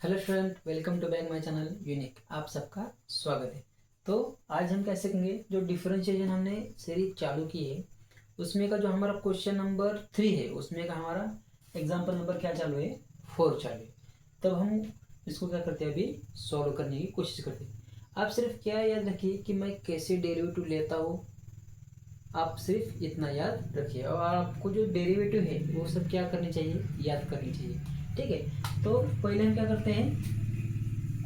Hello student, welcome to back my channel unique. आप सबका स्वागत है। तो आज हम क्या सीखेंगे, जो डिफरेंशिएशन हमने सीरीज चालू की है उसमें का जो हमारा क्वेश्चन नंबर 3 है, उसमें का हमारा एग्जाम्पल नंबर क्या चालू है, 4 चालू है। तब हम इसको क्या करते हैं, अभी सॉल्व करने की कोशिश करते हैं। आप सिर्फ क्या याद रखिए कि मैं कैसे डेरिवेटिव लेता हूँ, आप सिर्फ इतना याद रखिए। और आपको जो डेरिवेटिव है वो सब क्या करनी चाहिए, याद करनी चाहिए। ठीक है, तो पहले हम क्या करते हैं,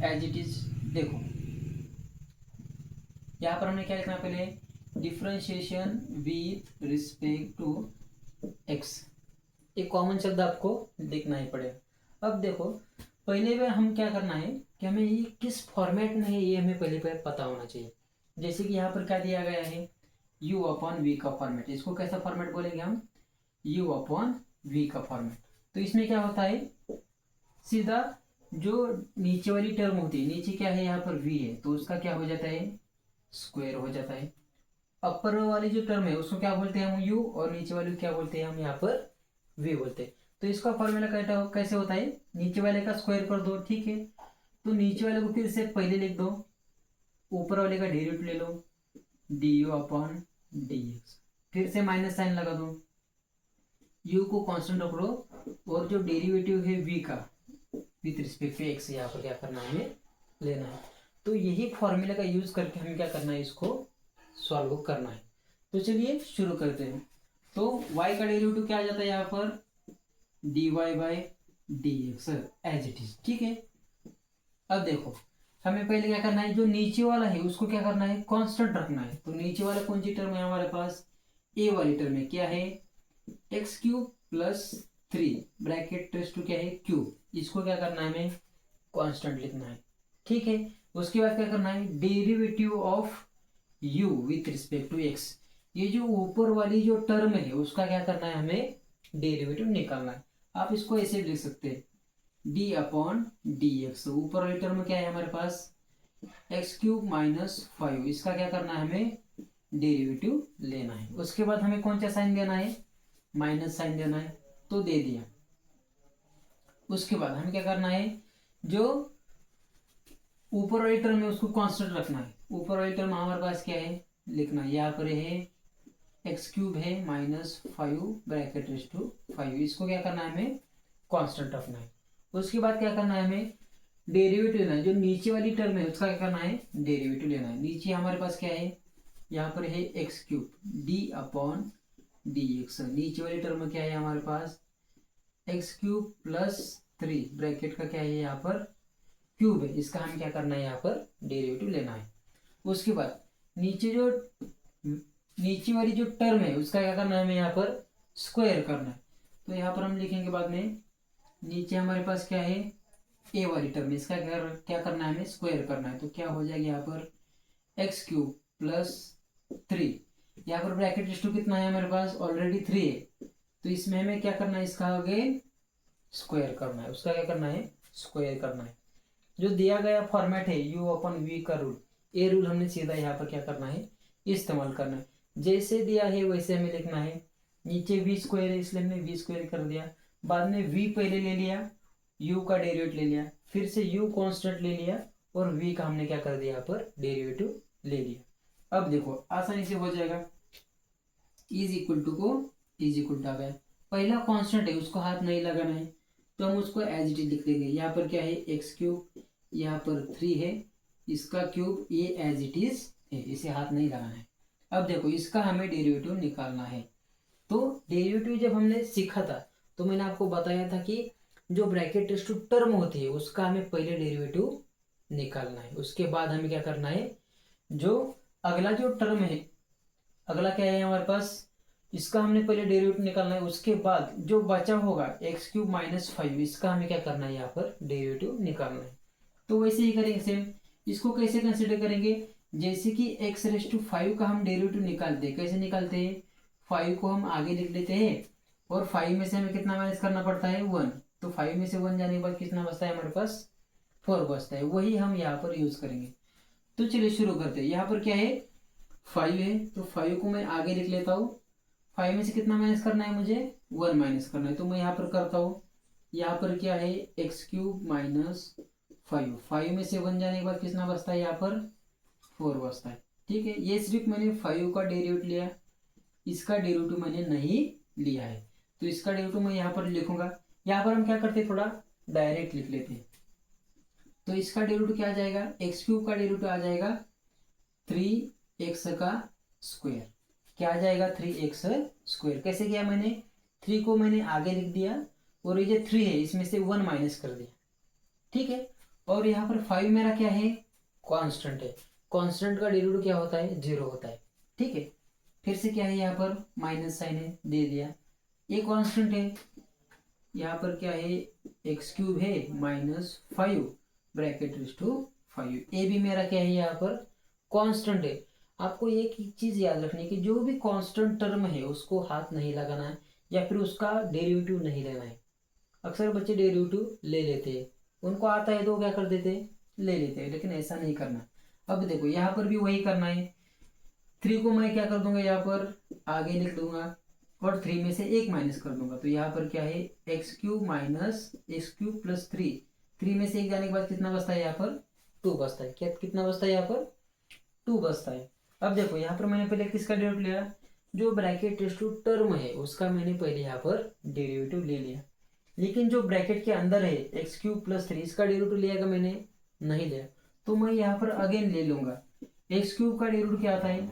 एज इट इज। देखो यहाँ पर हमने क्या लिखना है, पहले differentiation with respect to x. एक कॉमन शब्द आपको लिखना ही पड़ेगा। अब देखो, पहले में हम क्या करना है कि हमें ये किस फॉर्मेट में है ये हमें पहले पता होना चाहिए। जैसे कि यहाँ पर क्या दिया गया है, u अपॉन वी का फॉर्मेट। इसको कैसा फॉर्मेट बोलेंगे हम, u अपॉन वी का फॉर्मेट। तो इसमें क्या होता है, सीधा जो नीचे वाली टर्म होती है, नीचे क्या है यहाँ पर v है, तो उसका क्या हो जाता है, स्क्वायर हो जाता है। अपर वाली जो टर्म है उसको क्या बोलते हैं हम, u, और नीचे वाली क्या बोलते हैं हम यहाँ पर v बोलते हैं। तो इसका फॉर्मूला कैसे होता है, नीचे वाले का स्क्वायर कर दो, ठीक है। तो नीचे वाले को फिर से पहले लिख दो, ऊपर वाले का डेरिवेटिव ले लो, du अपॉन dx, फिर से माइनस साइन लगा दो, u को कांस्टेंट रख लो, और जो डेरिवेटिव है v का विथ रिस्पेक्ट टू एक्स, यहाँ पर क्या करना है, हमें लेना है। तो यही फॉर्मूला का यूज करके हमें क्या करना है, इसको सॉल्व करना है। तो चलिए शुरू करते हैं। तो y का डेरिवेटिव क्या आ जाता है यहाँ पर, dy by D X as it is, ठीक है। अब देखो, हमें पहले क्या करना है, जो नीचे वाला है उसको क्या करना है, कांस्टेंट रखना है। तो नीचे वाला कौन सी टर्म है हमारे पास, ए वाली टर्म है, क्या है, x cube plus 3 bracket raise to क्या है, क्यूब। इसको क्या करना है, हमें कांस्टेंट लिखना है, ठीक है। उसके बाद क्या करना है, derivative of u with respect to x। ये जो ऊपर वाली जो टर्म है उसका क्या करना है, हमें डेरिवेटिव निकालना है। आप इसको ऐसे भी लिख सकते हैं, d अपॉन डी एक्स। ऊपर वाली टर्म क्या है हमारे पास, एक्स क्यूब माइनस 5। इसका क्या करना है, हमें डेरिवेटिव लेना है। उसके बाद हमें कौन सा साइन देना है, माइनस साइन देना है, तो दे दिया। उसके बाद हमें क्या करना है, जो ऊपर वाली टर्म है उसको कांस्टेंट रखना है। ऊपर वाली टर्म हमारे पास क्या है, लिखना है, यहाँ पर है एक्स क्यूब है माइनस 5 ब्रैकेट रेस टू 5। इसको क्या करना है, हमें कांस्टेंट रखना है। उसके बाद क्या करना है, हमें डेरिवेटिव लेना है। जो नीचे वाली टर्म है उसका क्या करना है, डेरिवेटिव लेना है। नीचे हमारे पास क्या है, यहाँ पर है x cube D upon D x. नीचे वाली टर्म क्या है हमारे पास, एक्स क्यूब प्लस 3 ब्रैकेट का क्या है यहाँ पर क्यूब है। इसका हमें क्या करना है, यहाँ पर डेरिवेटिव लेना है। उसके बाद नीचे वाली जो टर्म है उसका क्या करना है, हमें यहाँ पर स्क्वायर करना है। तो यहाँ पर हम लिखेंगे बाद में, नीचे हमारे पास क्या है, ए वाली टर्म है, इसका क्या करना है, हमें स्क्वायर करना है। तो क्या हो जाएगा यहाँ पर, एक्स क्यूब प्लस 3। यहाँ पर ब्रैकेट टू कितना है हमारे पास, ऑलरेडी 3 है। तो इसमें हमें क्या करना है, इसका आगे स्क्वायर करना है। उसका क्या करना है, स्क्वायर करना है। जो दिया गया फॉर्मेट है u अपन वी का रूल, ये रूल हमने सीधा यहाँ पर क्या करना है, इस्तेमाल करना है। जैसे दिया है वैसे हमें लिखना है। नीचे वी स्क्वायर है इसलिए हमने वी स्क्वायर कर दिया, बाद में v पहले ले लिया, u का डेरिवेटिव ले लिया, फिर से u कांस्टेंट ले लिया, और v का हमने क्या कर दिया, यहाँ पर डेरिवेटिव ले लिया। अब देखो आसानी से हो जाएगा, इज इक्वल टू को इज इक्वल टू आ गया। पहला कांस्टेंट है उसको हाथ नहीं लगाना है, तो हम उसको एज इट इज लिख देंगे। यहाँ पर क्या है, एक्स क्यूब, यहाँ पर 3 है, इसका क्यूब, ये एज इट इज है, इसे हाथ नहीं लगाना है। अब देखो इसका हमें डेरिवेटिव निकालना है। तो डेरिवेटिव जब हमने सीखा था तो मैंने आपको बताया था कि जो ब्रैकेट टेस्ट टू टर्म होती है उसका हमें पहले डेरिवेटिव निकालना है। उसके बाद हमें क्या करना है, जो अगला जो टर्म है, अगला क्या है हमारे पास, इसका हमने पहले डेरिवेटिव निकालना है। उसके बाद जो बचा होगा एक्स क्यूब माइनस 5, इसका हमें क्या करना है, यहाँ पर डेरिवेटिव निकालना है। तो वैसे ही करेंगे सेम। इसको कैसे कंसिडर करेंगे, जैसे कि एक्स रेस टू 5 का हम डेरिवेटिव निकालते हैं, कैसे निकालते हैं, 5 को हम आगे लिख लेते हैं, और 5 में से हमें कितना माइनस करना पड़ता है, 1। तो 5 में से 1 जाने के बाद कितना बचता है हमारे पास, 4 बचता है। वही हम यहाँ पर यूज करेंगे। तो चलिए शुरू करते हैं। यहाँ पर क्या है, 5 है, तो 5 को मैं आगे लिख लेता हूँ। 5 में से कितना माइनस करना है मुझे, 1 माइनस करना है। तो मैं यहाँ पर करता हूँ यहाँ पर क्या है एक्स क्यूब माइनस 5, 5 में से 1 जाने के बाद कितना बचता है यहाँ पर 4 बचता है। ठीक है, ये सिर्फ मैंने 5 का डेरिवेटिव लिया, इसका डेरिवेटिव मैंने नहीं लिया है, तो इसका डेरिवेटिव मैं यहाँ पर लिखूंगा। यहाँ पर हम क्या करते हैं, थोड़ा डायरेक्ट लिख लेते हैं। तो इसका डेरिवेटिव क्या आ जाएगा, एक्स क्यूब का डेरिवेटिव आ जाएगा 3x का स्क्वायर। क्या आ जाएगा 3x स्क्वायर। कैसे किया मैंने, 3 को मैंने आगे लिख दिया और ये जो 3 है इसमें से 1 माइनस कर दिया। ठीक है, और यहाँ पर 5 मेरा क्या है, कांस्टेंट है। कांस्टेंट का डेरिवेटिव क्या होता है, 0 होता है। ठीक है, फिर से क्या है यहाँ पर माइनस साइन है, दे दिया। ये कांस्टेंट है, यहाँ पर क्या है एक्स क्यूब है माइनस 5 ब्रैकेट रेज़ टू 5। ए भी मेरा क्या है यहाँ पर कांस्टेंट है। आपको एक चीज याद रखनी है कि जो भी कांस्टेंट टर्म है उसको हाथ नहीं लगाना है या फिर उसका डेरिवेटिव नहीं लेना है। अक्सर बच्चे डेरिवेटिव ले लेते हैं, उनको आता है तो क्या कर देते हैं, ले लेते हैं, लेकिन ऐसा नहीं करना। अब देखो यहाँ पर भी वही करना है। 3 को मैं क्या कर दूंगा, यहाँ पर आगे लिख दूंगा और 3 में से 1 माइनस कर दूंगा। तो यहाँ पर क्या है x cube minus x cube plus 3 में से 1 जाने के बाद कितना बचता है, यहाँ पर 2 बचता है। क्या कितना बचता है, यहाँ पर 2 बचता है। अब देखो यहाँ पर मैंने पहले किसका डेरिवेटिव लिया, जो ब्रैकेट रेज़ टू टर्म है उसका मैंने पहले यहाँ पर डेरिवेटिव ले लिया। लेकिन जो ब्रैकेट के अंदर है एक्स क्यूब प्लस 3 इसका डेरिवेटिव लिया मैंने नहीं लिया, तो मैं यहाँ पर अगेन ले लूंगा। एक्स क्यूब का डेरिवेटिव क्या आता है,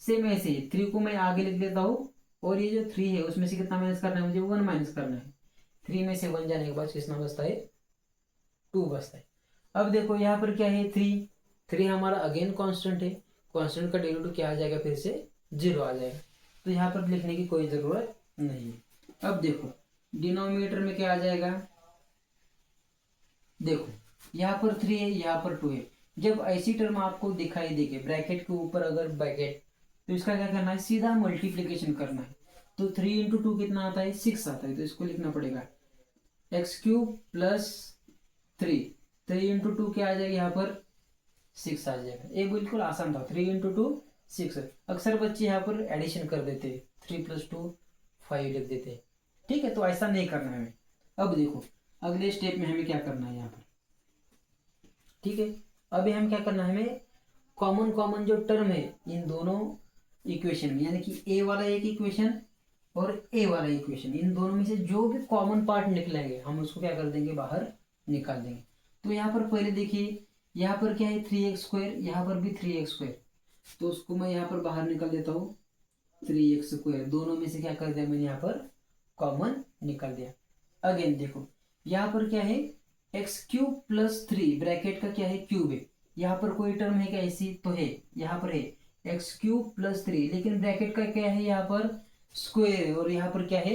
सेम ऐसे ही 3 को मैं आगे लिख देता हूँ और ये जो 3 है उसमें से कितना माइनस करना है, मुझे 1 माइनस करना है। 3 में से 1 जाने के बाद कितना बचता है, 2 बचता है। अब देखो यहाँ पर क्या है 3 हमारा अगेन कांस्टेंट है, कांस्टेंट का डेरिवेटिव क्या आ जाएगा, फिर से 0 आ जाएगा। तो यहाँ पर लिखने की कोई ज़रूरत नहीं है। अब देखो डिनोमिनेटर में क्या आ जाएगा, देखो यहाँ पर 3 है, यहाँ पर 2 है। जब ऐसी टर्म आपको दिखाई देगी ब्रैकेट के ऊपर अगर ब्रैकेट, तो इसका क्या करना है, सीधा मल्टीप्लीकेशन करना है। तो 3 इंटू 2 कितना आता है, 6 आता है। तो इसको लिखना पड़ेगा एक्स क्यूब प्लस 3 इंटू 2 क्या आ जाएगा, यहाँ पर 6 आ जाएगा। ये बिल्कुल आसान था, 3 इंटू 2 6। अक्सर बच्चे यहाँ पर एडिशन कर देते हैं, 3 प्लस 2 5 लिख देते हैं। ठीक है, तो ऐसा नहीं करना है हमें। अब देखो अगले स्टेप में हमें क्या करना है यहाँ पर। ठीक है, अभी हम क्या करना है, हमें कॉमन जो टर्म है इन दोनों इक्वेशन में, यानी कि ए वाला एक इक्वेशन और ए वाला इक्वेशन, इन दोनों में से जो भी कॉमन पार्ट निकलेंगे हम उसको क्या कर देंगे, बाहर निकाल देंगे। तो यहाँ पर पहले देखिए, यहाँ पर क्या है 3x स्क्वायर, यहाँ पर भी 3x स्क्वायर। तो उसको मैं यहाँ पर बाहर निकाल देता हूँ, 3x स्क्वायर दोनों में से क्या कर दिया मैंने, यहाँ पर कॉमन निकाल दिया। अगेन देखो यहाँ पर क्या है एक्स क्यूब प्लस 3 ब्रैकेट का क्या है क्यूब है। यहाँ पर कोई टर्म है क्या ऐसी, तो है, यहाँ पर है एक्स क्यूब प्लस 3, लेकिन ब्रैकेट का क्या है यहाँ पर स्क्वायर है और यहाँ पर क्या है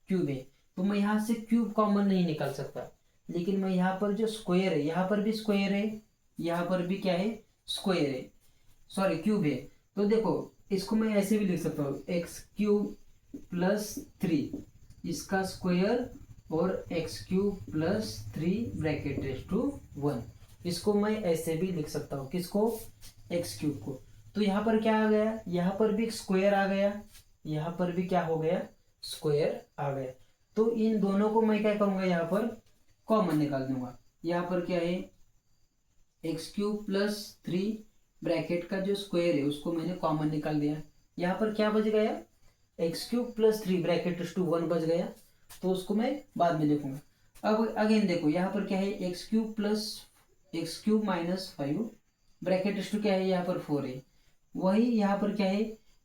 क्यूब है। तो मैं यहाँ से क्यूब कॉमन नहीं निकाल सकता, लेकिन मैं यहाँ पर जो स्क्वायर है, यहाँ पर भी स्क्वायर है, यहाँ पर भी क्या है स्क्वायर है, सॉरी क्यूब है। तो देखो इसको मैं ऐसे भी लिख सकता हूँ एक्स क्यूब प्लस 3 इसका स्क्वायर और x cube plus 3 bracket raise to 1। इसको मैं ऐसे भी लिख सकता हूँ, किसको, एक्स क्यूब को। तो यहाँ पर क्या आ गया, यहाँ पर भी स्क्वायर आ गया, यहाँ पर भी क्या हो गया, स्क्वायर आ गया। तो इन दोनों को मैं क्या करूँगा, यहाँ पर कॉमन निकाल दूंगा। यहाँ पर क्या है एक्स क्यूब प्लस 3 ब्रैकेट का जो स्क्वायर है उसको मैंने कॉमन निकाल दिया। यहाँ पर क्या बच गया, x cube plus 3 bracket raise to 1 बच गया, तो उसको मैं बाद में लिखूंगा। अब अगेन देखो यहाँ पर क्या है x cube minus 5 bracket raise to क्या है, यहाँ पर 4 है। वही यहाँ पर क्या है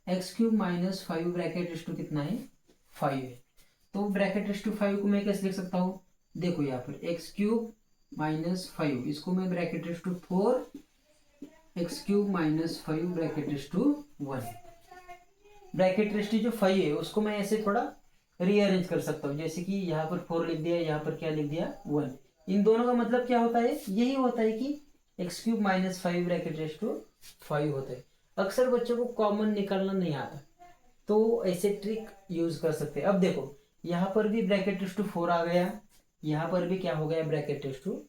x cube minus 5 bracket raise to कितना है, 5 है। तो ब्रैकेट रेज़ टू 5 को मैं कैसे लिख सकता हूँ, देखो यहाँ पर एक्स क्यूब माइनस 5 इसको मैं bracket raise to 4 x cube minus 5 bracket raise to 1। Bracket raise to जो 5 है उसको मैं ऐसे थोड़ा रीअरेंज कर सकता हूँ, जैसे कि यहाँ पर 4 लिख दिया, यहाँ पर क्या लिख दिया 1। इन दोनों का मतलब क्या होता है, यही होता है कि x cube minus 5 bracket raise to 5 होता है। अक्सर बच्चों को कॉमन निकालना नहीं आता, तो ऐसे ट्रिक यूज कर सकते हैं। अब देखो यहाँ पर भी ब्रैकेट रेज़ टू 4 आ गया, यहाँ पर भी क्या हो गया ब्रैकेट रेज़ टू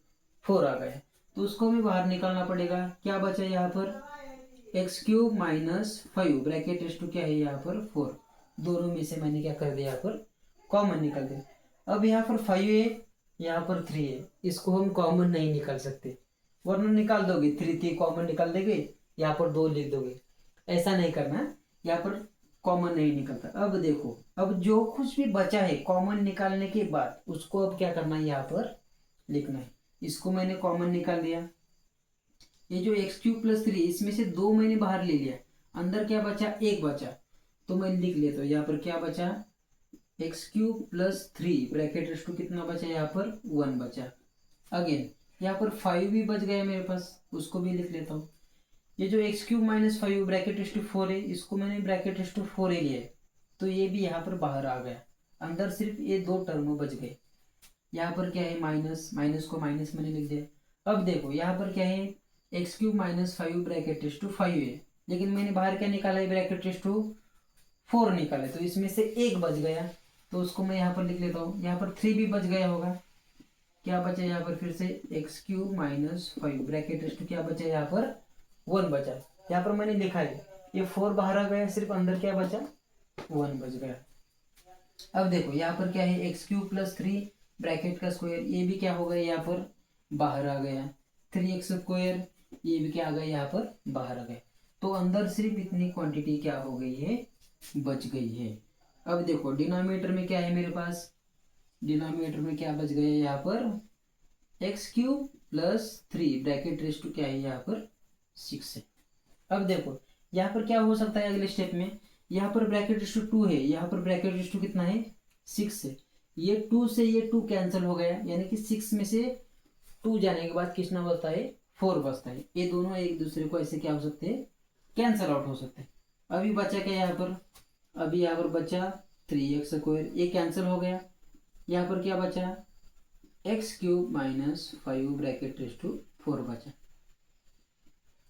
4 आ गया, तो उसको भी बाहर निकालना पड़ेगा। क्या बचा यहाँ पर x cube minus 5 bracket raise to क्या है यहाँ पर 4, दोनों में से मैंने क्या कर दिया यहाँ पर कॉमन निकाल दिया। अब यहाँ पर 5 है, यहाँ पर 3 है, इसको हम कॉमन नहीं निकाल सकते, वरना निकाल दोगे 3 3 कॉमन निकाल देंगे, यहाँ पर 2 लिख दोगे। ऐसा नहीं करना है, यहाँ पर कॉमन नहीं निकलता। अब देखो, अब जो कुछ भी बचा है कॉमन निकालने के बाद उसको अब क्या करना है, यहाँ पर लिखना है। इसको मैंने कॉमन निकाल लिया, ये जो x³ + 3 इसमें से 2 मैंने बाहर ले लिया, अंदर क्या बचा, 1 बचा, तो मैं लिख लेता हूँ यहाँ पर क्या बचा, x³ + 3 ब्रैकेट रेस टू कितना बचा, यहाँ पर 1 बचा। अगेन यहाँ पर 5 भी बच गया मेरे पास, उसको भी लिख लेता हूँ। ये जो x³ - 5 ब्रैकेट रेस टू 4 है, इसको मैंने ब्रैकेट रेस टू 4 ही लिया है, तो ये भी यहाँ पर बाहर आ गया, अंदर सिर्फ ये 2 टर्म बच गए। यहाँ पर क्या है, माइनस, माइनस को माइनस मैंने लिख दिया। अब देखो यहाँ पर क्या है, x³ - 5 ब्रैकेट रेस टू 5 है, लेकिन मैंने बाहर क्या निकाला है, ब्रैकेट रेस टू 4 निकाले, तो इसमें से 1 बच गया, तो उसको मैं यहाँ पर लिख लेता हूँ। यहाँ पर 3 भी बच गया होगा, क्या बचा यहाँ पर फिर से, x³ - 5 ब्रैकेट रेस टू क्या बचा यहाँ पर, 1 बचा। यहाँ पर मैंने लिखा है, ये 4 बाहर आ गया, सिर्फ अंदर क्या बचा, 1 बच गया। अब देखो यहाँ पर क्या है, x³ + 3 ब्रैकेट का स्क्वायर, ये भी क्या हो गया यहाँ पर बाहर आ गया, 3x², ये भी क्या आ गया यहाँ पर बाहर आ गया। तो अंदर सिर्फ इतनी क्वांटिटी क्या हो गई है, बच गई है। अब देखो डिनोमिनेटर में क्या है मेरे पास, डिनोमिनेटर में क्या बच गया यहाँ पर, x³ + 3 ब्रैकेट रेस टू क्या है यहाँ पर 6 है। अब देखो यहाँ पर क्या हो सकता है अगले स्टेप में, यहाँ पर ब्रैकेट रेस टू 2 है, यहाँ पर ब्रैकेट रेस टू कितना है, 6 है, ये 2 से ये 2 कैंसिल हो गया, यानी कि 6 में से 2 जाने के बाद कितना बचता है, 4 बचता है। ये दोनों एक दूसरे को ऐसे क्या हो सकते हैं, कैंसिल आउट हो सकते हैं। अभी बचा क्या यहाँ पर, अभी यहाँ पर बचा 3x², ये कैंसिल हो गया। यहाँ पर क्या बचा, x³ - 5 ब्रैकेट रेस टू 4 बचा।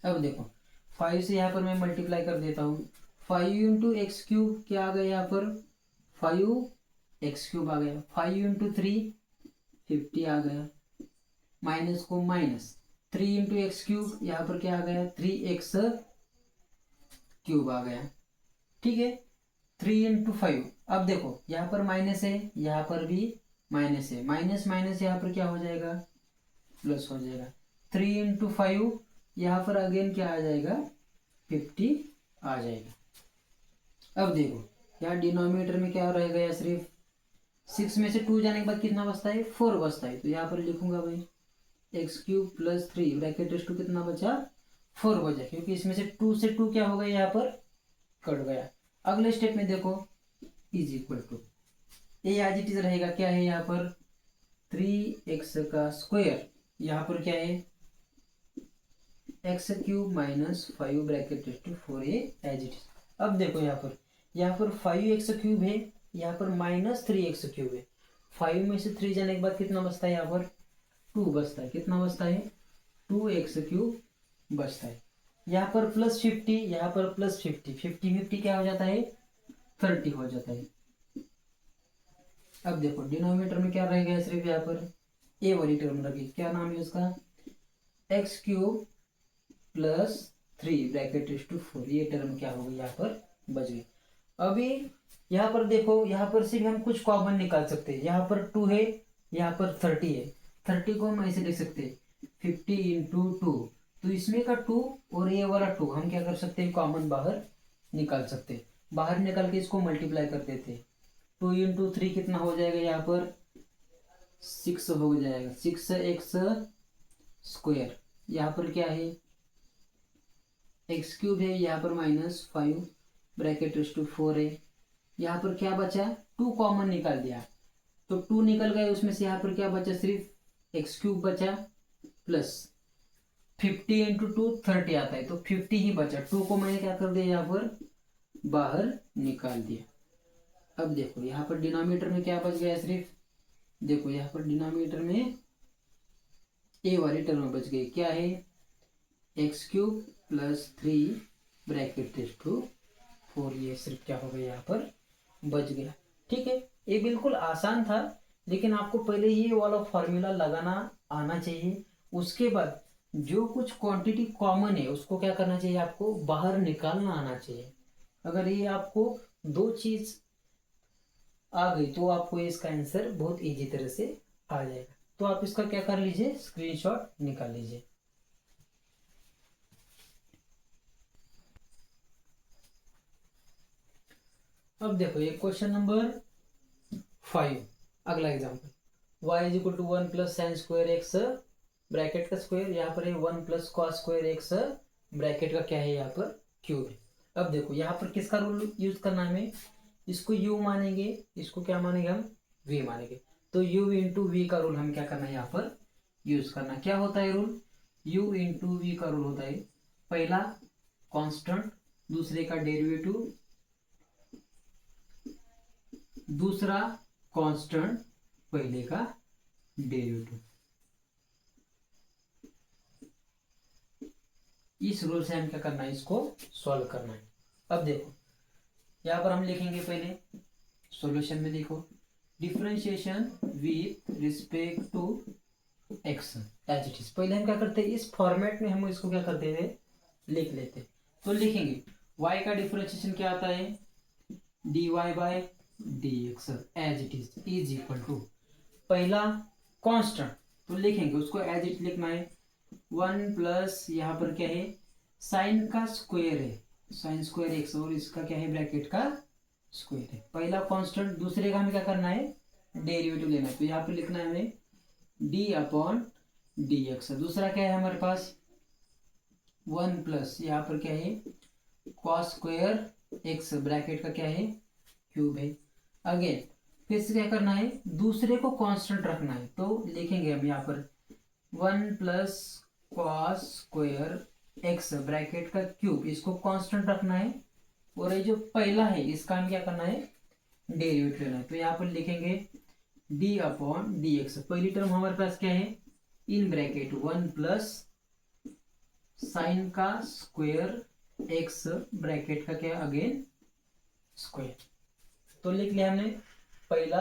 अब देखो 5 से यहाँ पर मैं मल्टीप्लाई कर देता हूँ, 5 × x³ क्या आ गया यहाँ पर, 5x³ आ गया, 5 × 3 50 आ गया, माइनस को माइनस, 3 × x³ यहाँ पर क्या आ गया, 3x³ आ गया, ठीक है। 3 × 5, अब देखो यहाँ पर माइनस है, यहाँ पर भी माइनस है, माइनस माइनस यहाँ पर क्या हो जाएगा, प्लस हो जाएगा। 3 × 5 यहाँ पर अगेन क्या आ जाएगा, 50 आ जाएगा। अब देखो यहाँ डिनोमिनेटर में क्या रह गया, सिर्फ 6 में से 2 जाने के बाद कितना बचता है, 4 बचता है, तो यहाँ पर लिखूंगा भाई x³ + 3 ब्रैकेट रेस टू कितना बचा, 4 बचा, क्योंकि इसमें से 2 से 2 क्या हो गया यहाँ पर कट गया। अगले स्टेप में देखो इज इक्वल टू, ये एज इट इज रहेगा, क्या है यहाँ पर 3x², यहाँ पर क्या है x³ - 5 ब्रैकेट रेस टू 4 है एज इट इज। अब देखो यहाँ पर 5x³ है, यहाँ पर -3x³ है, 5 में से 3 जाने के बाद कितना बचता है, यहाँ पर 2 बचता है, कितना बचता है, 2x³ बचता है। यहाँ पर +50, यहाँ पर +50, 50 क्या हो जाता है, 30 हो जाता है। अब देखो डिनोमिनेटर में क्या रह गया, सिर्फ यहाँ पर ए वाली टर्म रखी, क्या नाम है उसका, x³ + 3 ब्रैकेट रेस टू 4, ये टर्म क्या हो गई यहाँ पर बच गई। अभी यहाँ पर देखो, यहाँ पर सिर्फ हम कुछ कॉमन निकाल सकते हैं, यहाँ पर 2 है, यहाँ पर 30 है, 30 को हम ऐसे लिख सकते हैं 50 × 2, तो इसमें का 2 और ये वाला 2 हम क्या कर सकते हैं, कॉमन बाहर निकाल सकते हैं, बाहर निकाल के इसको मल्टीप्लाई कर देते हैं। 2 × 3 कितना हो जाएगा, यहाँ पर 6 हो जाएगा, 6x², यहाँ पर क्या है x³ है, यहाँ पर -5 ब्रैकेट रेस टू 4 है, यहाँ पर क्या बचा, 2 कॉमन निकाल दिया, तो 2 निकल गए, उसमें से यहाँ पर क्या बचा, सिर्फ x³ बचा, प्लस 50 × 2 30 आता है, तो 50 ही बचा, 2 को मैंने क्या कर दिया, यहाँ पर बाहर निकाल दिया। अब देखो यहाँ पर डिनोमिनेटर में क्या बच गया, सिर्फ देखो यहाँ पर डिनोमिनेटर में ए वाली टर्म बच गई, क्या है x³ + 3 ब्रैकेट रेस टू 4, ये सिर्फ क्या हो गया यहाँ पर बच गया, ठीक है। ये बिल्कुल आसान था, लेकिन आपको पहले ये वाला फॉर्मूला लगाना आना चाहिए, उसके बाद जो कुछ क्वांटिटी कॉमन है उसको क्या करना चाहिए, आपको बाहर निकालना आना चाहिए। अगर ये आपको 2 चीज आ गई तो आपको इसका आंसर बहुत इजी तरह से आ जाएगा। तो आप इसका क्या कर लीजिए, स्क्रीनशॉट निकाल लीजिए। अब देखो ये क्वेश्चन नंबर 5, अगला example, y is equal to 1 plus sine square x bracket का स्क्वायर, यहाँ पर है 1 plus cos square x bracket का क्या है यहाँ पर क्यूब है। अब देखो यहाँ पर किसका रूल यूज करना है हमें, इसको u मानेंगे, इसको क्या मानेंगे हम v मानेंगे। तो u इंटू वी का रूल हम क्या करना है यहाँ पर यूज करना। क्या होता है रूल, u इंटू वी का रूल होता है पहला कांस्टेंट, दूसरे का डेरिवेटिव, दूसरा कांस्टेंट, पहले का डेरिवेटिव। इस रूल से हम क्या करना है, इसको सॉल्व करना है। अब देखो यहाँ पर हम लिखेंगे पहले सॉल्यूशन में, देखो differentiation with respect to x as it is. पहले हम क्या करते हैं, इस फॉर्मेट में हम इसको क्या करते थे, लिख लेते। तो लिखेंगे y का डिफरेंशिएशन क्या आता है, dy by dx as it is equal to पहला कांस्टेंट, तो लिखेंगे उसको एज इट लिखना है 1 प्लस यहाँ पर क्या है साइन का स्क्वायर है, साइन स्क्वायर एक्स, और इसका क्या है ब्रैकेट का स्क्वायर है, पहला कांस्टेंट। दूसरे का हमें क्या करना है, डेरिवेटिव लेना है, तो यहाँ पे लिखना है हमें डी अपॉन डी एक्स। दूसरा क्या है हमारे पास 1 प्लस यहाँ पर क्या है कॉस स्क्वायर एक्स ब्रैकेट का क्या है क्यूब है। अगेन फिर से क्या करना है, दूसरे को कांस्टेंट रखना है, तो लिखेंगे हम यहाँ पर 1 plus cos square x bracket का क्यूब, इसको कांस्टेंट रखना है, और ये जो पहला है इसका हम क्या करना है डेरिवेटिव लेना है। तो यहाँ पर लिखेंगे डी अपॉन डी एक्स। पहली टर्म हमारे पास क्या है इन ब्रैकेट 1 प्लस साइन का स्क्वायर एक्स ब्रैकेट का क्या अगेन स्क्वायर। तो लिख लिया हमने पहला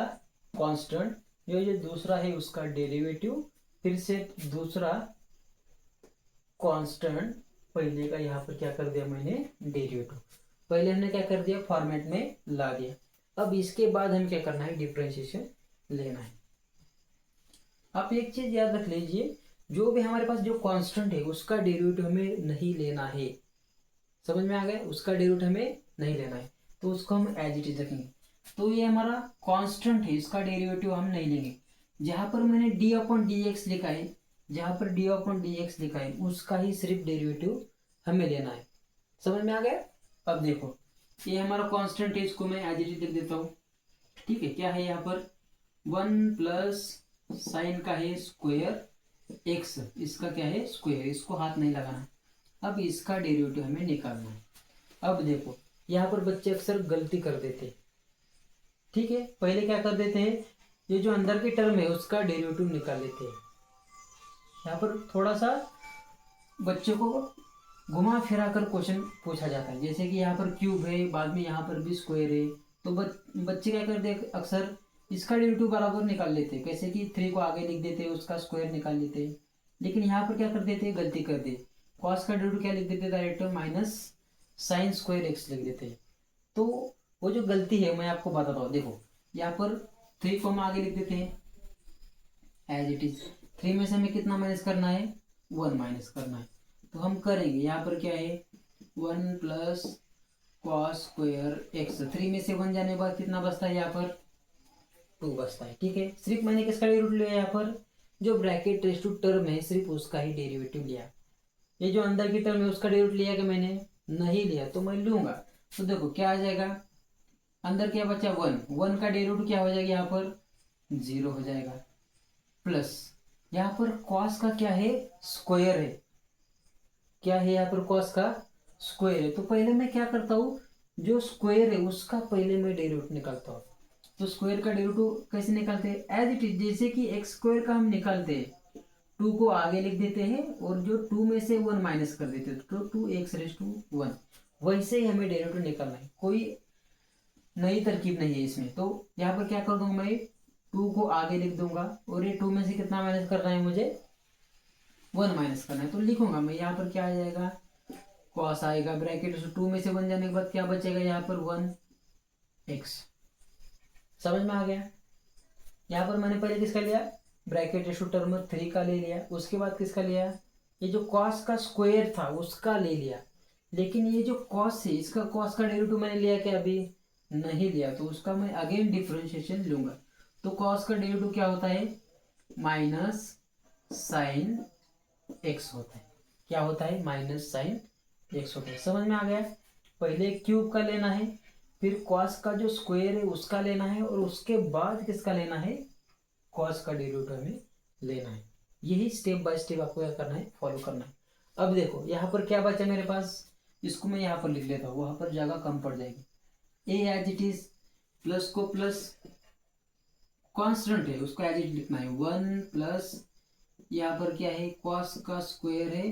कांस्टेंट, जो दूसरा है उसका डेरिवेटिव, फिर से दूसरा कांस्टेंट, पहले का यहाँ पर क्या कर दिया मैंने डेरिवेटिव, पहले हमने क्या कर दिया फॉर्मेट में ला दिया। अब इसके बाद हम क्या करना है डिफरेंशिएशन लेना है। आप एक चीज याद रख लीजिए, जो भी हमारे पास जो कांस्टेंट है उसका डेरिवेटिव हमें नहीं लेना है, समझ में आ गया, उसका डेरिवेटिव हमें नहीं लेना है, तो उसको हम एज इट इज रखेंगे। तो ये हमारा कांस्टेंट है, इसका डेरिवेटिव हम नहीं लेंगे। जहां पर मैंने डी अपॉन डी एक्स लिखा है, जहां पर डी अपॉन डी एक्स लिखा है उसका ही सिर्फ डेरिवेटिव हमें लेना है, समझ में आ गया। अब देखो ये हमारा कांस्टेंट है, इसको मैं एज इट इज लिख देता हूँ, ठीक है। क्या है यहाँ पर 1 प्लस साइन का है स्क्वायर एक्स, इसका क्या है स्क्वायर, इसको हाथ नहीं लगाना। अब इसका डेरिवेटिव हमें निकालना है। अब देखो यहाँ पर बच्चे अक्सर गलती कर देते, ठीक है, पहले क्या कर देते हैं, ये जो अंदर की टर्म है उसका डेरिवेटिव निकाल लेते हैं। यहाँ पर थोड़ा सा बच्चे को घुमा फिरा कर क्वेश्चन पूछा जाता है, जैसे कि यहाँ पर क्यूब है, बाद में यहाँ पर भी स्क्वायर है, तो बच्चे क्या करते हैं अक्सर इसका डेरिवेटिव बराबर निकाल लेते हैं, कैसे कि 3 को आगे लिख देते हैं, उसका स्क्वायर निकाल लेते हैं। लेकिन यहाँ पर क्या कर देते हैं, गलती कर दे, कॉस का डेरिवेटिव क्या लिख देते हैं direct minus sign square x लिख देते हैं। तो वो जो गलती है मैं आपको बताता हूँ, देखो यहाँ पर 3 को हम आगे लिख देते हैं एज इट इज, 3 में से हमें कितना माइनस करना है 1 माइनस करना है, तो हम करेंगे यहाँ पर क्या है 1 प्लस कॉस स्क्वायर एक्स, 3 में से 1 जाने के बाद कितना बचता है यहाँ पर 2 बचता है, ठीक है। सिर्फ मैंने किसका डेरिवेटिव लिया यहाँ पर, जो ब्रैकेट रेस टू टर्म है सिर्फ उसका ही डेरिवेटिव लिया। ये जो अंदर की टर्म है उसका डेरिवेटिव लिया कि मैंने नहीं लिया, तो मैं लूंगा। तो देखो क्या आ जाएगा, अंदर क्या बचा 1 का डेरिवेटिव क्या हो जाएगा यहाँ पर 0 हो जाएगा, प्लस यहाँ पर कॉस का क्या है स्क्वायर है, क्या है यहाँ पर कॉस का स्क्वायर है। तो पहले मैं क्या करता हूँ, जो स्क्वायर है उसका पहले मैं डेरिवेटिव निकालता हूँ। तो स्क्वायर का डेरिवेटिव कैसे निकालते हैं, एज इट इज, जैसे कि एक्स स्क्वायर का हम निकालते हैं 2 को आगे लिख देते हैं और जो 2 में से 1 माइनस कर देते हैं, तो 2x रेज़ टू 1, वैसे ही हमें डेरिवेटिव निकालना है, कोई नई तरकीब नहीं है इसमें। तो यहाँ पर क्या कर दूंगा मैं 2 को आगे लिख दूंगा, और ये 2 में से कितना माइनस करना है मुझे 1 माइनस करना है, तो लिखूंगा मैं यहाँ पर क्या आ जाएगा कॉस आएगा, ब्रैकेट 2 में से 1 जाने के बाद क्या बचेगा यहाँ पर 1x, समझ में आ गया। यहाँ पर मैंने पहले किसका लिया, ब्रैकेट रेशो टर्म 3 का ले लिया, उसके बाद किसका लिया, ये जो कॉस का स्क्वायर था उसका ले लिया। लेकिन ये जो कॉस है इसका कॉस का डेरिवेटिव मैंने लिया क्या, अभी नहीं लिया, तो उसका मैं अगेन डिफरेंशिएशन लूंगा। तो कॉस का डेरिवेटिव क्या होता है, माइनस साइन एक्स होता है। क्या होता है, माइनस साइन एक्स होता है। समझ में आ गया। पहले क्यूब का लेना है, फिर कॉस का जो स्क्वायर है उसका लेना है, और उसके बाद किसका लेना है, कॉस का डेरिवेटिव हमें लेना है। यही स्टेप बाय स्टेप आपको क्या करना है, फॉलो करना है। अब देखो यहाँ पर क्या बचा मेरे पास, इसको मैं यहाँ पर लिख लेता हूँ, वहां पर जगह कम पड़ जाएगी। ए एज इट इज, प्लस को प्लस, कॉन्स्टेंट है उसको एज इट लिखना है, 1 प्लस यहाँ पर क्या है, कॉस का स्क्वायर है,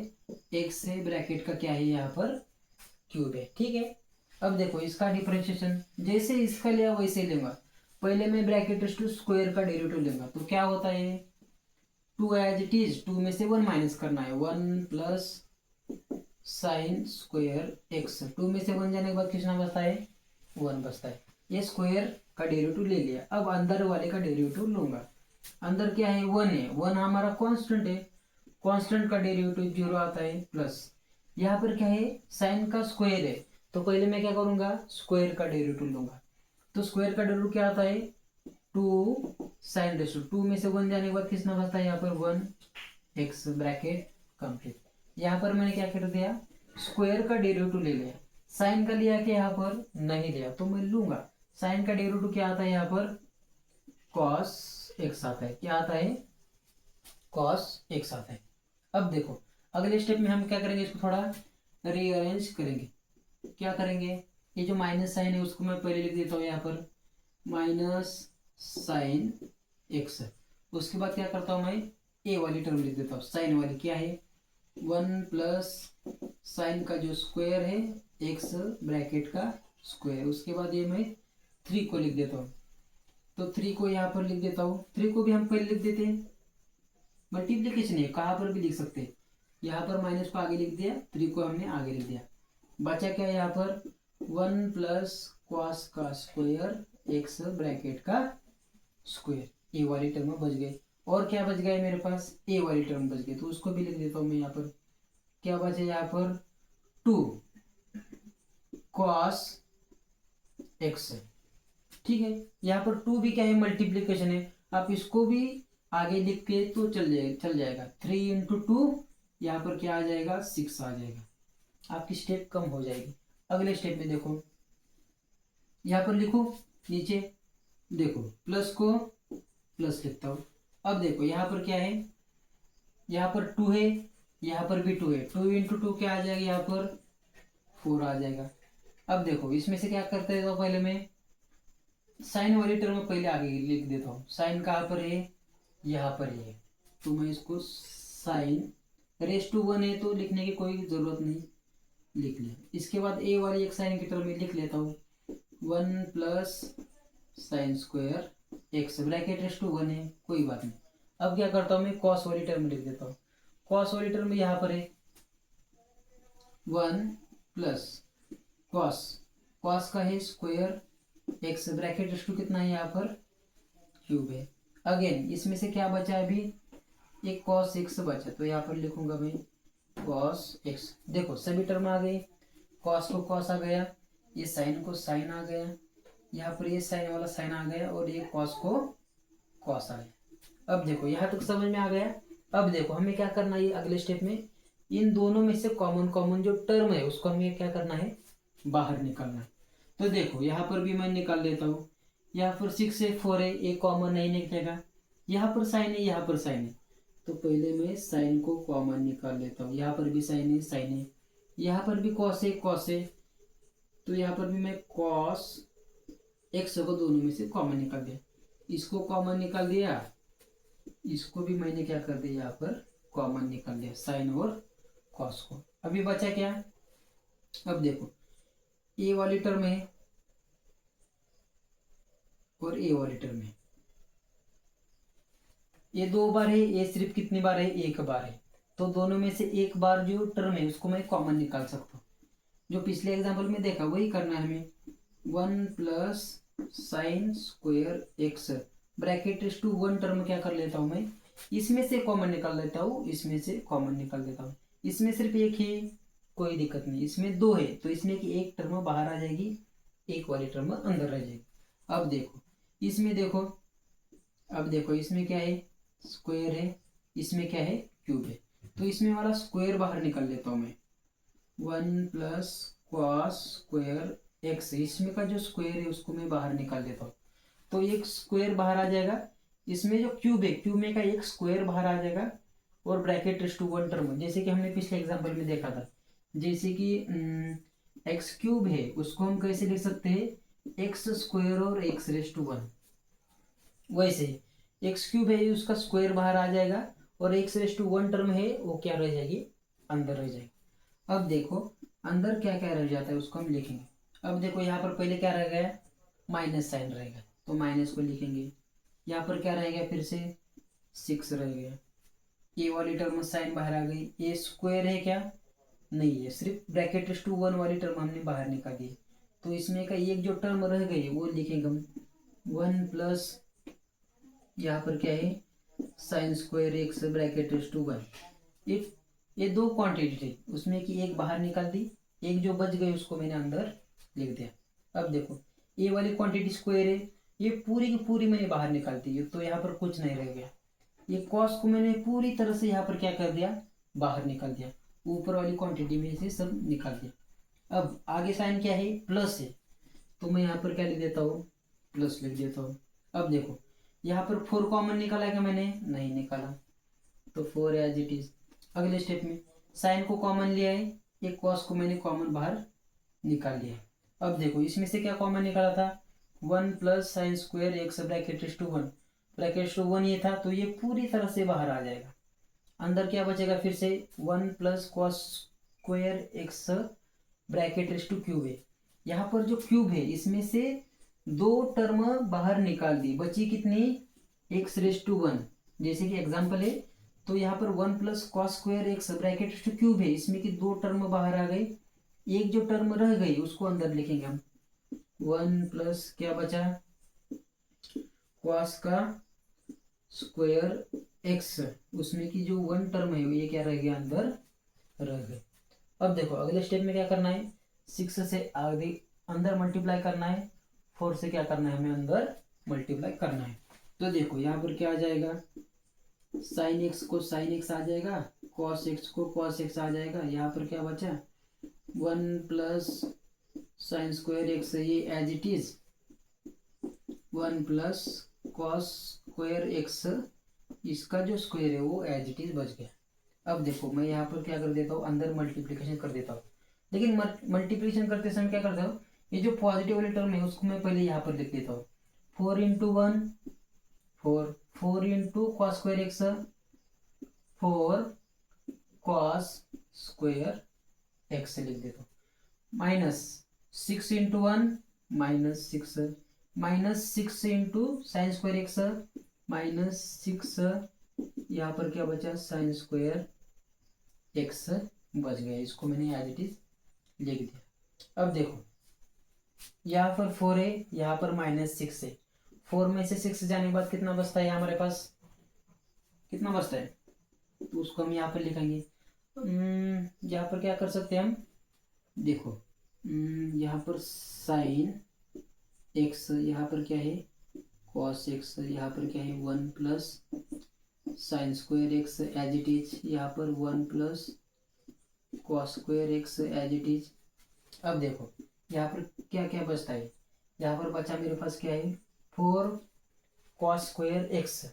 एक्स है, ब्रैकेट का क्या है यहाँ पर क्यूब है। ठीक है। अब देखो इसका डिफरेंशिएशन जैसे इसका लिया वैसे लेंगे। पहले मैं ब्रैकेट टू स्क्वायर का डेरिवेटिव लूंगा, तो क्या होता है, 2 एज इट इज, 2 में से 1 माइनस करना है, 1 प्लस साइन स्क्वायर एक्स, 2 में से 1 जाने के बाद कितना बचता है, 1 बचता है। ये स्क्वायर का डेरिवेटिव ले लिया। अब अंदर वाले का डेरिवेटिव लूंगा। अंदर क्या है, 1 है, 1 हमारा कांस्टेंट है, कांस्टेंट का डेरिवेटिव 0 आता है, प्लस यहाँ पर क्या है, साइन का स्क्वायर है, तो पहले मैं क्या करूंगा, स्क्वायर का डेरिवेटिव लूंगा। तो स्क्वायर का डेरिवेटिव क्या आता है, 2 साइन रेशो, 2 में से 1 जाने के बाद कितना बचता है यहाँ पर, 1 एक्स, ब्रैकेट कंप्लीट। यहाँ पर मैंने क्या कर दिया, स्क्वायर का डेरिवेटिव ले लिया। साइन का लिया कि यहाँ पर नहीं लिया, तो मैं लूंगा। साइन का डेरिवेटिव क्या आता है यहाँ पर, कॉस एक्स आता है। क्या आता है, कॉस एक्स आता है। अब देखो अगले स्टेप में हम क्या करेंगे, इसको थोड़ा रीअरेंज करेंगे। क्या करेंगे, ये जो माइनस साइन है उसको मैं पहले लिख देता हूँ यहाँ पर, माइनस साइन एक्स। उसके बाद क्या करता हूँ मैं, ए वाली टर्म लिख देता हूँ, साइन वाली क्या है, 1 प्लस साइन का जो स्क्वायर है, एक्स ब्रैकेट का स्क्वायर। उसके बाद ये मैं 3 को लिख देता हूँ, तो 3 को यहाँ पर लिख देता हूँ। 3 को भी हम पहले लिख देते हैं, मल्टीप्लीकेशन है, कहाँ पर भी लिख सकते हैं। यहाँ पर माइनस को आगे लिख दिया, 3 को हमने आगे लिख दिया। बचा क्या यहाँ पर, 1 प्लस कॉस का स्क्वायर एक्स ब्रैकेट का स्क्वायर। ए वाली टर्म बच गई। और क्या बच गया है मेरे पास, ए वाली टर्म बच गई, तो उसको भी लिख देता हूँ मैं यहाँ पर। क्या बचे यहाँ पर, 2 कॉस एक्स। ठीक है। यहाँ पर 2 भी क्या है, मल्टीप्लीकेशन है, आप इसको भी आगे लिख के तो चल जाएगा। 3 इंटू 2 यहाँ पर क्या आ जाएगा, 6 आ जाएगा। आपकी स्टेप कम हो जाएगी। अगले स्टेप में देखो, यहाँ पर लिखो, नीचे देखो, प्लस को प्लस लिखता हूँ। अब देखो यहाँ पर क्या है, यहाँ पर 2 है, यहाँ पर भी 2 है, 2 इंटू 2 क्या आ जाएगा, यहाँ पर 4 आ जाएगा। अब देखो इसमें से क्या करते हैं, तो पहले मैं साइन वाली टर्म पहले आगे लिख देता हूँ। साइन कहाँ पर है, यहाँ पर है, तो मैं इसको साइन रेस टू 1 है, तो लिखने की कोई जरूरत नहीं, लिख लिया। इसके बाद ए वाली एक साइन की टर्म में लिख लेता हूँ, 1 plus sine square x, bracket raise to 1 है, कोई बात नहीं। अब क्या करता हूँ मैं, कॉस वाली टर्म लिख देता हूँ। कॉस वाली टर्म यहाँ पर है 1 प्लस कॉस, कॉस का है square x, bracket raise to कितना है यहाँ पर, क्यूब है। अगेन इसमें से क्या बचा है, अभी एक कॉस एक्स बचा, तो यहाँ पर लिखूंगा मैं कॉस एक्स। देखो सभी टर्म आ गए, कॉस को कॉस आ गया, ये साइन को साइन आ गया, यहाँ पर ये साइन वाला साइन आ गया, और ये कॉस को कॉस आ गया। अब देखो यहाँ तक समझ में आ गया। अब देखो हमें क्या करना है, अगले स्टेप में इन दोनों में से कॉमन कॉमन जो टर्म है उसको हमें क्या करना है, बाहर निकालना है। तो देखो यहाँ पर भी मैं निकाल लेता हूँ। यहाँ पर 6 है, 4 है, ये कॉमन नहीं निकलेगा। यहाँ पर साइन है, यहाँ पर साइन है, तो पहले मैं साइन को कॉमन निकाल लेता हूँ। यहाँ पर भी साइन है, साइन है, यहाँ पर भी कॉस है, कॉस है, तो यहाँ पर भी मैं कॉस एक्स को दोनों में से कॉमन निकाल दिया। इसको कॉमन निकाल दिया, इसको भी मैंने क्या कर दिया, यहाँ पर कॉमन निकाल दिया, साइन और कॉस को। अभी बचा क्या, अब देखो ए वाली टर्म है और ए वाली टर्म है, ये 2 बार है, ये सिर्फ कितनी बार है, 1 बार है, तो दोनों में से एक बार जो टर्म है उसको मैं कॉमन निकाल सकता हूँ। जो पिछले एग्जाम्पल में देखा वही करना है हमें। 1 plus sine square x bracket raise to one term क्या कर लेता हूँ मैं, इसमें से कॉमन निकाल लेता हूँ, इसमें से कॉमन निकाल देता हूँ। इसमें सिर्फ एक है, कोई दिक्कत नहीं, इसमें दो है तो इसमें की एक टर्म बाहर आ जाएगी, एक वाली टर्म अंदर रह जाएगी। अब देखो इसमें देखो, अब देखो इसमें क्या है, स्क्वायर है, इसमें क्या है, क्यूब है। तो इसमें वाला स्क्वायर बाहर निकाल लेता हूँ मैं, 1 + cos स्क्वायर एक्स, इसमें का जो स्क्वायर है उसको मैं बाहर निकाल देता हूँ। तो एक स्क्वायर बाहर आ जाएगा, इसमें जो क्यूब है क्यूब में का एक स्क्वायर बाहर आ जाएगा, और bracket raise to one term, जैसे कि हमने पिछले एग्जांपल में देखा था, जैसे कि एक्स क्यूब है उसको हम कैसे लिख सकते हैं, एक्स स्क्वायर और एक्स रेज़ टू वन। वैसे एक्स क्यूब है उसका स्क्वायर बाहर आ जाएगा, और x raise to one term है वो क्या रह जाएगी, अंदर रह जाएगी। अब देखो अंदर क्या क्या रह जाता है उसको हम लिखेंगे। अब देखो यहाँ पर पहले क्या रह गया, माइनस साइन रहेगा तो माइनस को लिखेंगे। यहाँ पर क्या रहेगा, फिर से 6 रह गया, ए वाली टर्म साइन बाहर आ गई, ए स्क्वायर है क्या, नहीं है, सिर्फ ब्रैकेट रेज़ टू वन वाली टर्म हमने बाहर निकाली है। तो इसमें का एक जो टर्म रह गई वो लिखेंगे हम 1 + यहाँ पर क्या है, sine square x bracket raise to one. ये दो क्वांटिटी थी, उसमें की एक बाहर निकाल दी, एक जो बच गई उसको मैंने अंदर लिख दिया। अब देखो ये वाली क्वांटिटी स्क्वायर है, ये पूरी की पूरी मैंने बाहर निकाल दी, तो यहाँ पर कुछ नहीं रह गया। ये कॉस को मैंने पूरी तरह से यहाँ पर क्या कर दिया, बाहर निकाल दिया, ऊपर वाली क्वांटिटी में से सब निकाल दिया। अब आगे साइन क्या है, प्लस है, तो मैं यहाँ पर क्या लिख देता हूँ, प्लस लिख देता हूँ। अब देखो यहाँ पर 4 कॉमन निकाला क्या मैंने, नहीं निकाला, तो 4 एज इट इज। अगले स्टेप में साइन को कॉमन लिया है, एक कॉस को मैंने कॉमन बाहर निकाल लिया है। अब देखो इसमें से क्या कॉमन निकाला था, 1 + sine square x bracket raise to one, bracket to one ये था तो ये पूरी तरह से बाहर आ जाएगा। अंदर क्या बचेगा, फिर से 1 + cos square x bracket raise two cube है। यहाँ पर जो क्यूब है इसमें से दो टर्म बाहर निकाल दी, बची कितनी, एक्स रेज़ टू वन, जैसे कि एग्जाम्पल है। तो यहाँ पर 1 + cos square x bracket raise two cube है, इसमें की दो टर्म बाहर आ गई, एक जो टर्म रह गई उसको अंदर लिखेंगे हम, 1 + क्या बचा, कॉस का स्क्वायर एक्स, उसमें की जो वन टर्म है ये क्या रह गया, अंदर रह गए। अब देखो अगले स्टेप में क्या करना है, 6 से आगे अंदर मल्टीप्लाई करना है, 4 से क्या करना है, हमें अंदर मल्टीप्लाई करना है। तो देखो यहाँ पर क्या आ जाएगा, साइन एक्स को साइन एक्स आ जाएगा, कॉस एक्स को कॉस एक्स आ जाएगा। यहाँ पर क्या बचा, 1 + साइन स्क्वायर एक्स, ये as it is, 1 + cos square x, इसका जो स्क्वायर है वो एज इट इज बच गया। अब देखो मैं यहाँ पर क्या कर देता हूँ, अंदर मल्टीप्लिकेशन कर देता हूँ, लेकिन मल्टीप्लिकेशन करते समय क्या करता हूँ, ये जो पॉजिटिव वाली टर्म है उसको मैं पहले यहाँ पर लिख देता हूँ, 4 × 1 4, 4 × cos square x 4 cos square x लिख देता हूँ, माइनस 6 × 1 -6, -6 × साइन स्क्वायर एक्स -6, यहाँ पर क्या बचा, साइन स्क्वायर एक्स बच गया, इसको मैंने एज इट इज लिख दिया। अब देखो यहाँ पर 4 है, यहाँ पर -6 है, 4 में से 6 जाने के बाद कितना बचता है, हमारे पास कितना बचता है, तो उसको हम यहाँ पर लिखेंगे। यहाँ पर क्या कर सकते हैं हम, देखो यहाँ पर साइन एक्स, यहाँ पर क्या है, कॉस एक्स, यहाँ पर क्या है, 1 + sine square x as it is, यहाँ पर 1 + cos square x as it is. अब देखो यहाँ पर क्या क्या बचता है, यहाँ पर बचा मेरे पास क्या है, 4 कॉस स्क्वायर एक्स।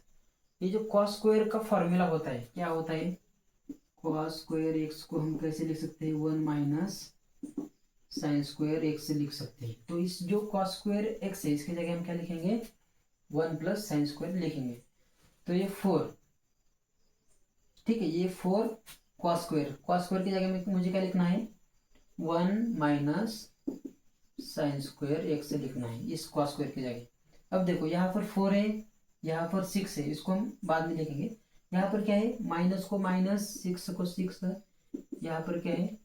ये जो कॉस स्क्वायर का फॉर्मूला होता है क्या होता है, कॉस स्क्वायर एक्स को हम कैसे लिख सकते हैं, 1 - साइन स्क्वायर एक्स लिख सकते हैं। तो इस जो कॉस स्क्वायर एक्स है इसकी जगह हम क्या लिखेंगे, 1 + साइन स्क्वायर लिखेंगे। तो ये 4, ठीक है, ये 4 कॉस स्क्वायर की जगह में मुझे क्या लिखना है, 1 - साइन स्क्वायर एक्स लिखना है इस कॉस स्क्वायर की जगह। अब देखो यहाँ पर 4 है, यहाँ पर 6 है, इसको हम बाद में लिखेंगे। यहाँ पर क्या है, माइनस को माइनस, 6 को 6, यहाँ पर क्या है,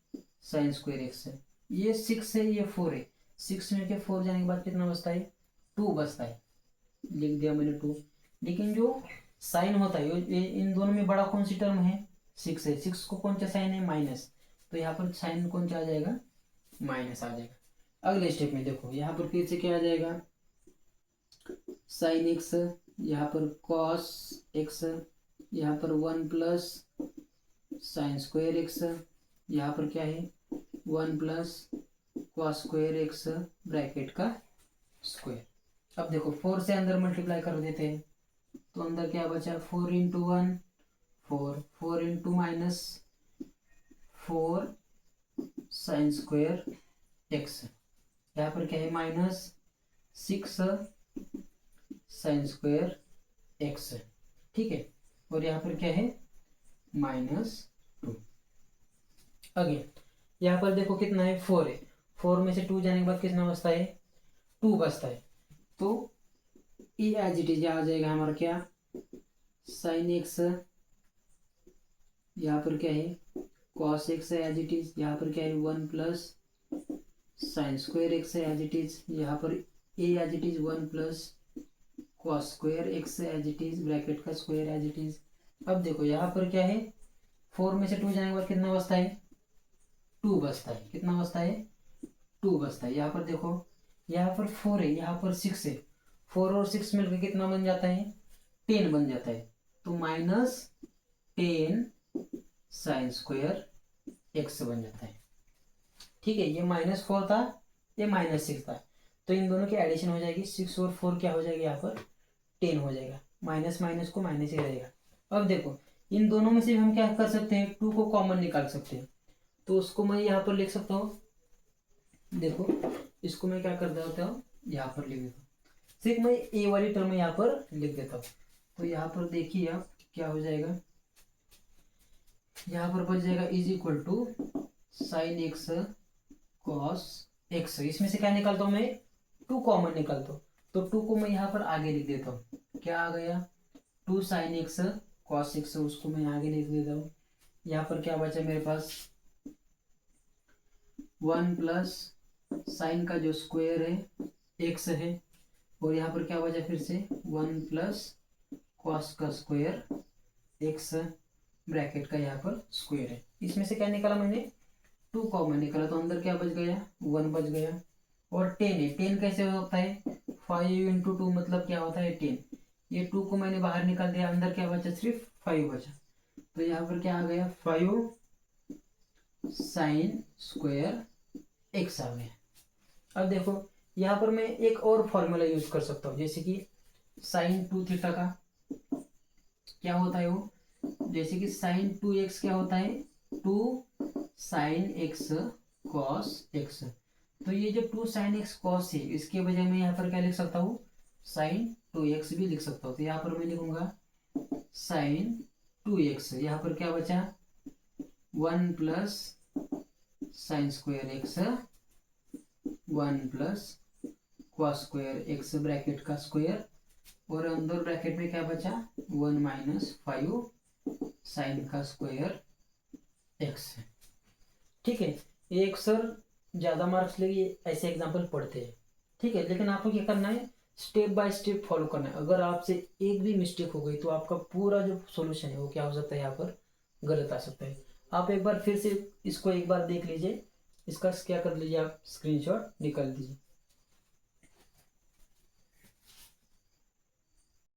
साइन स्क्वायर एक्स है, ये 6 है, ये 4 है, 6 में के 4 जाने के बाद कितना बचता है, टू बचता है, लिख दिया मैंने टू। लेकिन जो साइन होता है इन दोनों में बड़ा कौन सी टर्म है, सिक्स है। सिक्स को कौन सा साइन है, माइनस, तो यहाँ पर साइन कौन सा आ जाएगा, माइनस आ जाएगा। अगले स्टेप में देखो यहाँ पर फिर से क्या आ जाएगा, साइन एक्स, यहाँ पर कॉस एक्स, यहाँ पर one plus sine square x, यहाँ पर क्या है one plus cos square x bracket का स्क्वायर। अब देखो फोर से अंदर मल्टीप्लाई कर देते हैं, तो अंदर क्या बचा, four into one four, four into minus four sine square x, यहाँ पर क्या है minus six sign square x, ठीक है। और यहाँ पर क्या है माइनस टू। अगेन यहाँ पर देखो कितना है, फोर है, फोर में से टू जाने के बाद कितना बचता है, टू बचता है। तो ये एज इट इज आ जाएगा हमारा क्या, साइन एक्स, यहाँ पर क्या है कॉस एक्स है एज इट इज, यहाँ पर क्या है one plus sine square x है एज इट इज, यहाँ पर A as it is one plus cos square x as it is bracket का स्क्वायर एज इट इज। अब देखो यहाँ पर क्या है, फोर में से टू जाने के बाद कितना बचता है, टू बचता है। कितना बचता है, टू बचता है। यहाँ पर देखो यहाँ पर फोर है, यहाँ पर सिक्स है, फोर और सिक्स मिलकर कितना बन जाता है, टेन बन जाता है। तो minus ten sign square x बन जाता है, ठीक है। ये माइनस फोर था, ये माइनस सिक्स था, तो इन दोनों की एडिशन हो जाएगी, सिक्स और फोर क्या हो जाएगा यहाँ पर टेन हो जाएगा, माइनस माइनस को माइनस ही रहेगा। अब देखो इन दोनों में से हम क्या कर सकते हैं, टू को कॉमन निकाल सकते हैं, तो उसको मैं यहाँ पर लिख सकता हूँ। देखो इसको मैं क्या कर देता हूँ, यहाँ पर लिख देता हूँ, सिर्फ मैं ए वाली टर्म यहाँ पर लिख देता हूँ। तो यहाँ पर देखिए आप क्या हो जाएगा, यहाँ पर बच जाएगा is equal to sine x cos x, इसमें से क्या निकालता हूँ मैं, टू कॉमन निकालता हूँ, तो टू को मैं यहाँ पर आगे लिख देता हूँ, क्या आ गया two sine x cos x, उसको मैं आगे लिख देता हूँ। यहाँ पर क्या बचा मेरे पास, वन प्लस साइन का जो स्क्वायर है एक्स है, और यहाँ पर क्या बचा फिर से वन प्लस कॉस का स्क्वायर एक्स ब्रैकेट का यहाँ पर स्क्वायर है। इसमें से क्या निकाला मैंने, टू कॉमन निकाला, तो अंदर क्या बच गया, वन बच गया। और टेन है, टेन कैसे होता है, फाइव इंटू टू मतलब क्या होता है टेन, ये टू को मैंने बाहर निकाल दिया, अंदर क्या बचा सिर्फ फाइव बचा, तो यहाँ पर क्या आ गया फाइव साइन स्क्वायर एक्स आ गया। अब देखो यहाँ पर मैं एक और फॉर्मूला यूज कर सकता हूँ, जैसे कि साइन टू थीटा का क्या होता है वो, जैसे कि साइन टू एक्स क्या होता है, two sine x cos x, तो ये जो टू साइन एक्स कॉस है इसके बजाय मैं यहाँ पर क्या लिख सकता हूँ, साइन टू एक्स भी लिख सकता हूँ। तो यहाँ पर मैं लिखूंगा साइन टू एक्स, यहाँ पर क्या बचा one plus sine square x one plus cos square x bracket का स्क्वायर, और अंदर ब्रैकेट में क्या बचा वन माइनस फाइव साइन का स्क्वायर एक्स, ठीक है। ये एक सर ज़्यादा मार्क्स लेके ऐसे एग्जाम्पल पढ़ते हैं, ठीक है, लेकिन आपको क्या करना है, स्टेप बाय स्टेप फॉलो करना है। अगर आपसे एक भी मिस्टेक हो गई तो आपका पूरा जो सॉल्यूशन है वो क्या हो सकता है, यहाँ पर गलत आ सकता है। आप एक बार फिर से इसको एक बार देख लीजिए, इसका क्या कर लीजिए, आप स्क्रीनशॉट निकाल दीजिए।